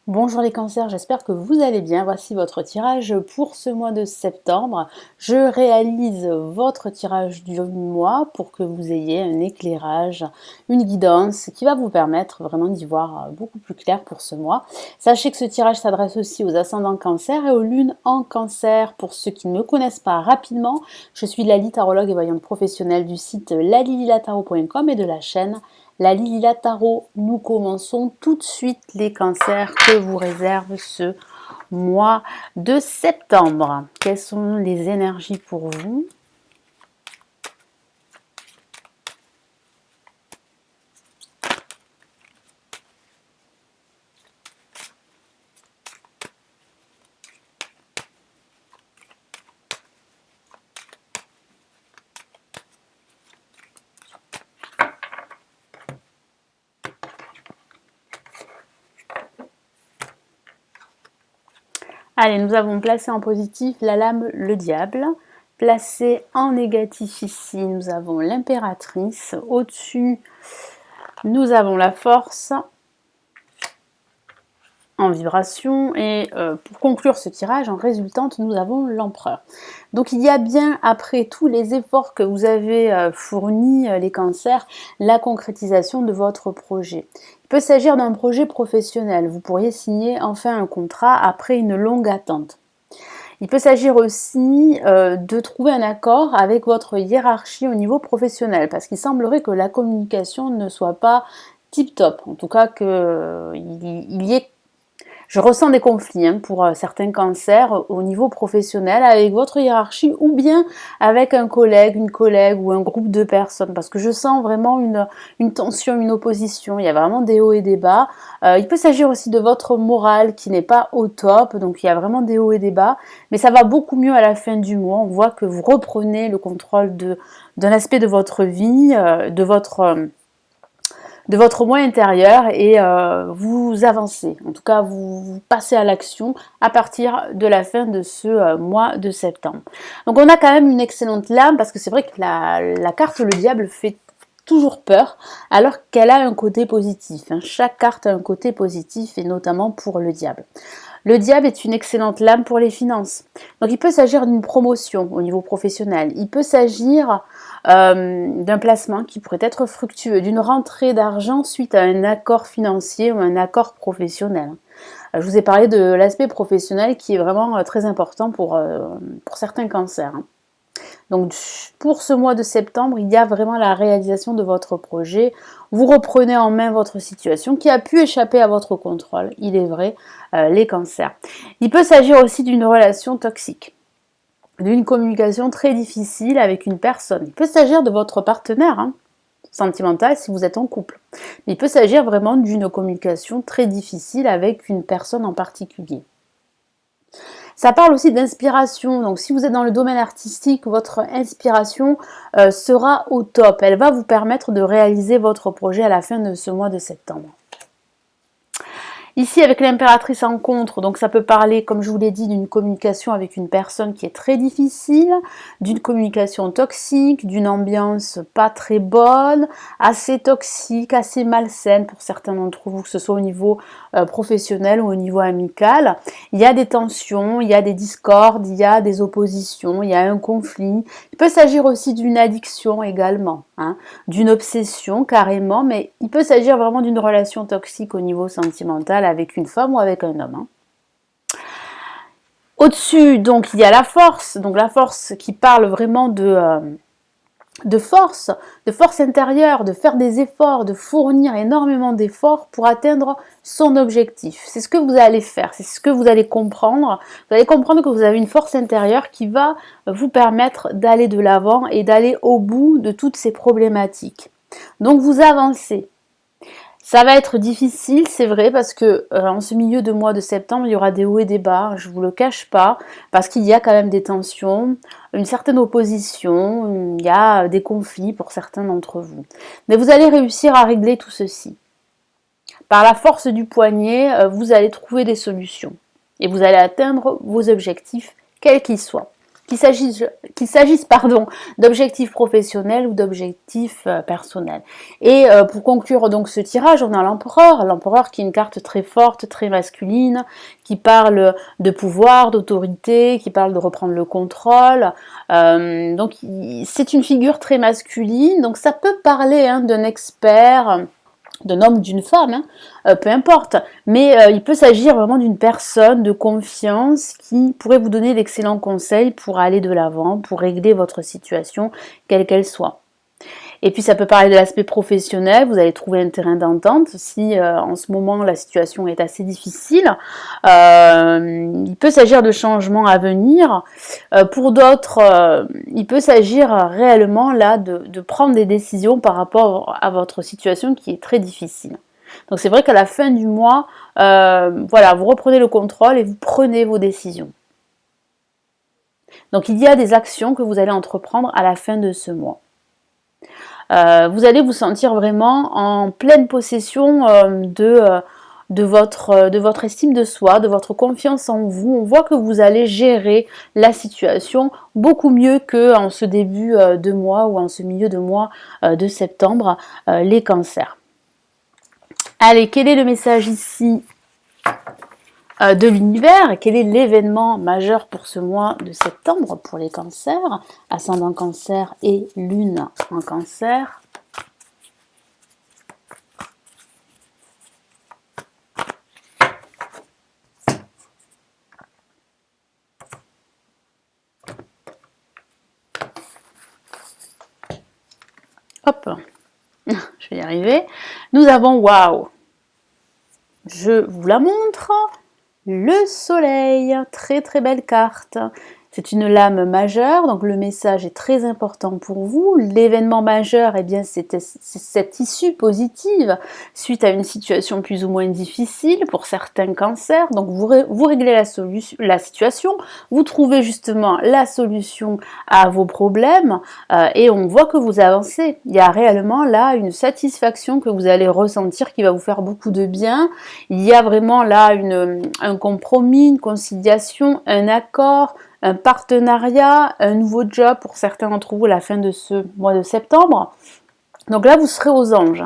Bonjour les cancers, j'espère que vous allez bien. Voici votre tirage pour ce mois de septembre. Je réalise votre tirage du mois pour que vous ayez un éclairage, une guidance qui va vous permettre vraiment d'y voir beaucoup plus clair pour ce mois. Sachez que ce tirage s'adresse aussi aux ascendants cancer et aux lunes en cancer. Pour ceux qui ne me connaissent pas rapidement, je suis Lali, tarologue et voyante professionnelle du site lalililataro.com et de la chaîne Lali Lila Tarot. Nous commençons tout de suite les cancers que vous réserve ce mois de septembre. Quelles sont les énergies pour vous? Allez, nous avons placé en positif la lame, le diable. Placé en négatif ici, nous avons l'impératrice. Au-dessus, nous avons la force en vibration. Et pour conclure ce tirage, en résultante, nous avons l'empereur. Donc il y a bien, après tous les efforts que vous avez fournis, les cancers, la concrétisation de votre projet. Il peut s'agir d'un projet professionnel. Vous pourriez signer enfin un contrat après une longue attente. Il peut s'agir aussi de trouver un accord avec votre hiérarchie au niveau professionnel, parce qu'il semblerait que la communication ne soit pas tip-top. En tout cas, qu'il y ait... Je ressens des conflits pour certains cancers au niveau professionnel avec votre hiérarchie ou bien avec un collègue, une collègue ou un groupe de personnes, parce que je sens vraiment une tension, une opposition. Il y a vraiment des hauts et des bas. Il peut s'agir aussi de votre morale qui n'est pas au top, donc il y a vraiment des hauts et des bas, mais ça va beaucoup mieux à la fin du mois. On voit que vous reprenez le contrôle d'un aspect de votre vie, de votre moi intérieur et vous avancez. En tout cas, vous passez à l'action à partir de la fin de ce mois de septembre. Donc on a quand même une excellente lame parce que c'est vrai que la carte le diable fait toujours peur alors qu'elle a un côté positif. Chaque carte a un côté positif et notamment pour le diable. Le diable est une excellente lame pour les finances. Donc il peut s'agir d'une promotion au niveau professionnel. Il peut s'agir d'un placement qui pourrait être fructueux, d'une rentrée d'argent suite à un accord financier ou un accord professionnel. Je vous ai parlé de l'aspect professionnel qui est vraiment très important pour certains cancers. Donc pour ce mois de septembre, il y a vraiment la réalisation de votre projet. Vous reprenez en main votre situation qui a pu échapper à votre contrôle, il est vrai, les cancers. Il peut s'agir aussi d'une relation toxique, d'une communication très difficile avec une personne. Il peut s'agir de votre partenaire sentimental si vous êtes en couple. Mais il peut s'agir vraiment d'une communication très difficile avec une personne en particulier. Ça parle aussi d'inspiration, donc si vous êtes dans le domaine artistique, votre inspiration sera au top. Elle va vous permettre de réaliser votre projet à la fin de ce mois de septembre. Ici, avec l'impératrice en contre, donc ça peut parler, comme je vous l'ai dit, d'une communication avec une personne qui est très difficile, d'une communication toxique, d'une ambiance pas très bonne, assez toxique, assez malsaine pour certains d'entre vous, que ce soit au niveau professionnel ou au niveau amical. Il y a des tensions, il y a des discordes, il y a des oppositions, il y a un conflit. Il peut s'agir aussi d'une addiction également, d'une obsession carrément, mais il peut s'agir vraiment d'une relation toxique au niveau sentimental avec une femme ou avec un homme. Au-dessus, donc, il y a la force. Donc, la force qui parle vraiment de force intérieure, de faire des efforts, de fournir énormément d'efforts pour atteindre son objectif. C'est ce que vous allez faire, c'est ce que vous allez comprendre. Vous allez comprendre que vous avez une force intérieure qui va vous permettre d'aller de l'avant et d'aller au bout de toutes ces problématiques. Donc, vous avancez. Ça va être difficile, c'est vrai, parce que en ce milieu de mois de septembre, il y aura des hauts et des bas, je ne vous le cache pas, parce qu'il y a quand même des tensions, une certaine opposition, il y a des conflits pour certains d'entre vous. Mais vous allez réussir à régler tout ceci. Par la force du poignet, vous allez trouver des solutions et vous allez atteindre vos objectifs, quels qu'ils soient. qu'il s'agisse d'objectifs professionnels ou d'objectifs personnels. Et pour conclure donc ce tirage, on a l'empereur qui est une carte très forte, très masculine, qui parle de pouvoir, d'autorité, qui parle de reprendre le contrôle. Donc c'est une figure très masculine, donc ça peut parler d'un expert, d'un homme ou d'une femme, peu importe, mais il peut s'agir vraiment d'une personne de confiance qui pourrait vous donner d'excellents conseils pour aller de l'avant, pour régler votre situation, quelle qu'elle soit. Et puis ça peut parler de l'aspect professionnel, vous allez trouver un terrain d'entente si en ce moment la situation est assez difficile. Il peut s'agir de changements à venir. Pour d'autres, il peut s'agir réellement là de prendre des décisions par rapport à votre situation qui est très difficile. Donc c'est vrai qu'à la fin du mois, voilà, vous reprenez le contrôle et vous prenez vos décisions. Donc il y a des actions que vous allez entreprendre à la fin de ce mois. Vous allez vous sentir vraiment en pleine possession de votre estime de soi, de votre confiance en vous. On voit que vous allez gérer la situation beaucoup mieux qu'en ce début de mois ou en ce milieu de mois de septembre, les cancers. Allez, quel est le message ici de l'univers? Quel est l'événement majeur pour ce mois de septembre pour les cancers, ascendant cancer et lune en cancer? Hop, je vais y arriver. Nous avons, waouh, je vous la montre, le soleil, très très belle carte. C'est une lame majeure, donc le message est très important pour vous. L'événement majeur, eh bien, c'est cette issue positive suite à une situation plus ou moins difficile pour certains cancers. Donc vous réglez la situation, vous trouvez justement la solution à vos problèmes et on voit que vous avancez. Il y a réellement là une satisfaction que vous allez ressentir qui va vous faire beaucoup de bien. Il y a vraiment là un compromis, une conciliation, un accord, un partenariat, un nouveau job pour certains d'entre vous à la fin de ce mois de septembre. Donc là, vous serez aux anges.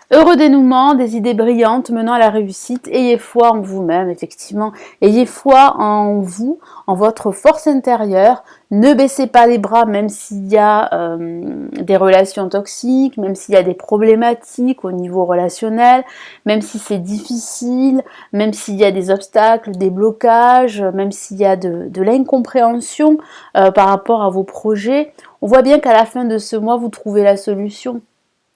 Heureux dénouement, des idées brillantes menant à la réussite. Ayez foi en vous-même, effectivement. Ayez foi en vous, en votre force intérieure. Ne baissez pas les bras, même s'il y a des relations toxiques, même s'il y a des problématiques au niveau relationnel, même si c'est difficile, même s'il y a des obstacles, des blocages, même s'il y a de l'incompréhension par rapport à vos projets. On voit bien qu'à la fin de ce mois, vous trouvez la solution.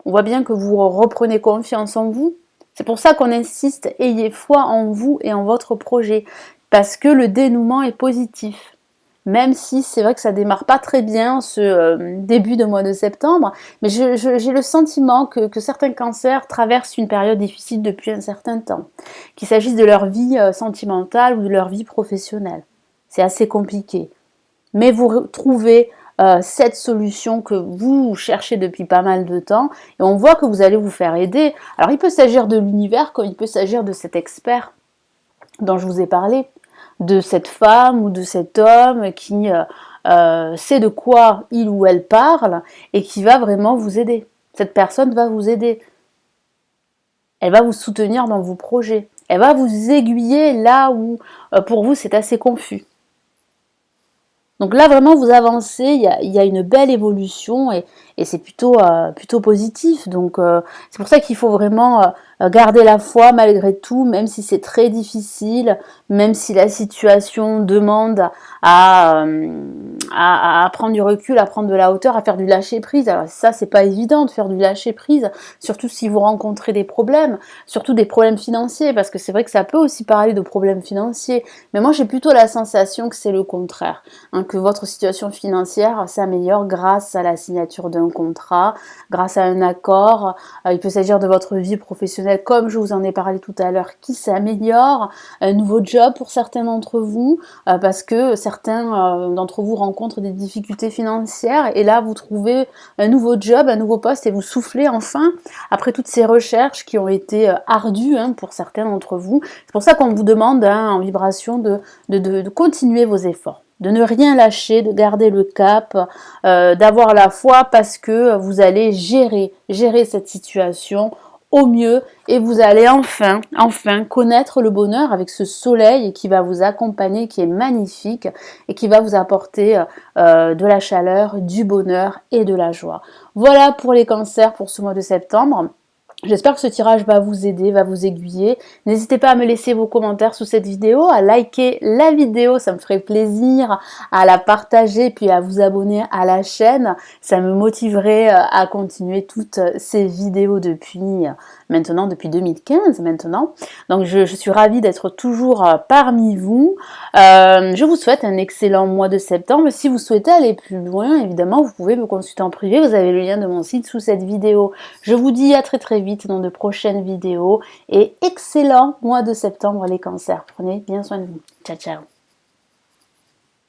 On voit bien que vous reprenez confiance en vous. C'est pour ça qu'on insiste, ayez foi en vous et en votre projet. Parce que le dénouement est positif. Même si c'est vrai que ça démarre pas très bien ce début de mois de septembre, mais j'ai le sentiment que certains cancers traversent une période difficile depuis un certain temps. Qu'il s'agisse de leur vie sentimentale ou de leur vie professionnelle. C'est assez compliqué. Mais vous trouvez cette solution que vous cherchez depuis pas mal de temps et on voit que vous allez vous faire aider. Alors il peut s'agir de l'univers comme il peut s'agir de cet expert dont je vous ai parlé, de cette femme ou de cet homme qui sait de quoi il ou elle parle et qui va vraiment vous aider. Cette personne va vous aider. Elle va vous soutenir dans vos projets. Elle va vous aiguiller là où pour vous c'est assez confus. Donc là, vraiment, vous avancez, il y a une belle évolution et c'est plutôt positif. Donc, c'est pour ça qu'il faut vraiment garder la foi malgré tout, même si c'est très difficile, même si la situation demande à prendre du recul, à prendre de la hauteur, à faire du lâcher-prise. Alors ça, c'est pas évident de faire du lâcher-prise, surtout si vous rencontrez des problèmes, surtout des problèmes financiers, parce que c'est vrai que ça peut aussi parler de problèmes financiers. Mais moi, j'ai plutôt la sensation que c'est le contraire, hein, que votre situation financière s'améliore grâce à la signature d'un contrat, grâce à un accord. Il peut s'agir de votre vie professionnelle professionnel, comme je vous en ai parlé tout à l'heure, qui s'améliore, un nouveau job pour certains d'entre vous, parce que certains d'entre vous rencontrent des difficultés financières, et là vous trouvez un nouveau job, un nouveau poste, et vous soufflez enfin, après toutes ces recherches qui ont été ardues pour certains d'entre vous. C'est pour ça qu'on vous demande en vibration de continuer vos efforts, de ne rien lâcher, de garder le cap, d'avoir la foi, parce que vous allez gérer cette situation au mieux, et vous allez enfin connaître le bonheur avec ce soleil qui va vous accompagner, qui est magnifique et qui va vous apporter de la chaleur, du bonheur et de la joie. Voilà pour les cancers pour ce mois de septembre. J'espère que ce tirage va vous aider, va vous aiguiller. N'hésitez pas à me laisser vos commentaires sous cette vidéo, à liker la vidéo, ça me ferait plaisir, à la partager, puis à vous abonner à la chaîne. Ça me motiverait à continuer toutes ces vidéos depuis 2015 maintenant. Donc je suis ravie d'être toujours parmi vous. Je vous souhaite un excellent mois de septembre. Si vous souhaitez aller plus loin, évidemment, vous pouvez me consulter en privé. Vous avez le lien de mon site sous cette vidéo. Je vous dis à très très vite dans de prochaines vidéos, et excellent mois de septembre les cancers. Prenez bien soin de vous. Ciao ciao.